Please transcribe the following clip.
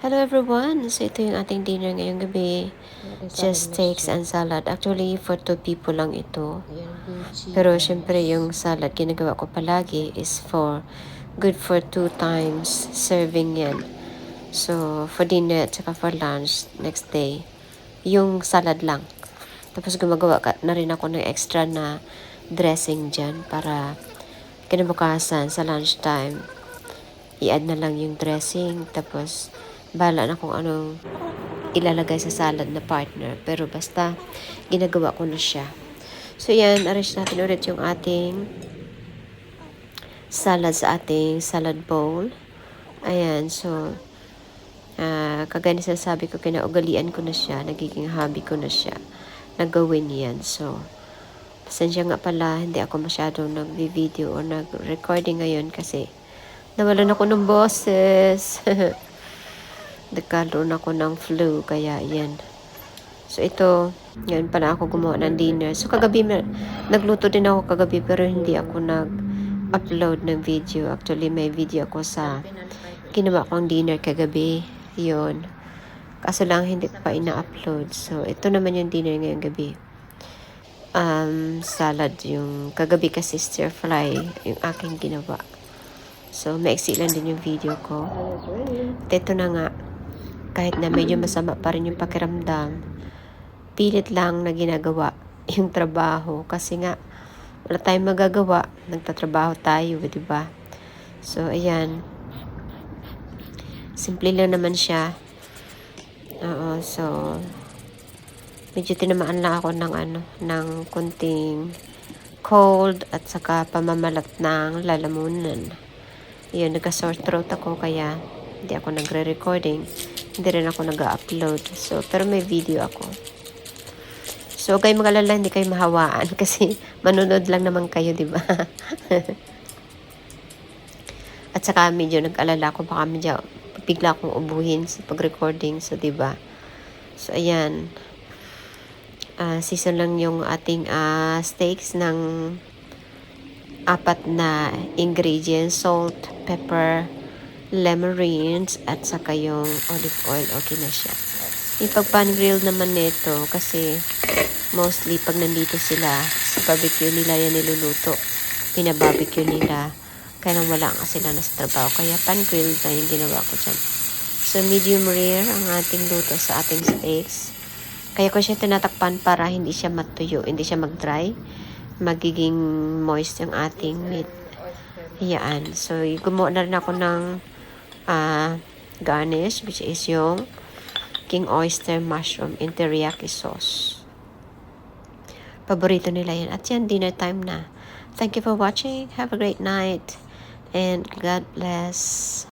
Hello everyone! So ito yung ating dinner ngayong gabi. Just steaks and salad. Actually, for 2 people lang ito. Pero syempre yung salad ginagawa ko palagi is good for 2 times serving yan. So for dinner at saka for lunch next day, yung salad lang. Tapos gumagawa na rin ako ng extra na dressing dyan para kinabukasan sa lunchtime i-add na lang yung dressing, tapos bahala na kung anong ilalagay sa salad na partner. Pero basta, ginagawa ko na siya. So yan, arrange natin ulit yung ating salad sa ating salad bowl. Ayan, so, kagaya na sinasabi ko, kinaugalian ko na siya, nagiging hobby ko na siya, nagawin yan. So, pasensya nga pala, hindi ako masyadong nag-video o nag-recording ngayon kasi nawalan ako ng boses. Nagkaroon ako ng flu, kaya yan. So ito, ngayon pala ako gumawa ng dinner. So kagabi, nagluto din ako kagabi pero hindi ako nag-upload ng video. Actually, may video ako sa ginawa kong dinner kagabi. Yun. Kaso lang, hindi ko pa ina-upload. So ito naman yung dinner ngayong gabi. Salad yung kagabi kasi stir fry yung aking ginawa. So, maiksi lang din yung video ko. At ito na nga, kahit na medyo masama pa rin yung pakiramdam, pilit lang na ginagawa yung trabaho. Kasi nga, wala tayong magagawa. Nagtatrabaho tayo, di ba? So, ayan. Simple lang naman siya. Oo, so, medyo tinamaan lang ako ng kunting cold at saka pamamalat ng lalamunan. Yun, nagka-sore throat ako kaya hindi ako nagre-recording. Hindi rin ako nag-upload. So, pero may video ako. So, kayo mag-alala, hindi kayo mahawaan kasi manunod lang naman kayo, di ba? At saka medyo nag-alala ako baka medyo bigla akong ubuhin sa pag-recording. So, di ba? So, ayan. Season lang yung ating steaks ng 4 na ingredients, salt, pepper, lemon rinse, at saka yung olive oil. Okay na siya. Yung pag-pan grill naman nito, kasi mostly pag nandito sila sa barbecue nila yan niluluto. Pinabarbecue nila. Kaya nang wala nga sila na sa trabaho. Kaya pan grill na yung ginawa ko dyan. So medium rare ang ating luto sa ating steaks. Kaya ko siya tinatakpan para hindi siya matuyo, hindi siya mag-dry. Magiging moist yung ating meat. Ayan. So, gumawa na rin ako ng garnish, which is yung king oyster mushroom in teriyaki sauce. Paborito nila yan. At yan, dinner time na. Thank you for watching. Have a great night. And God bless.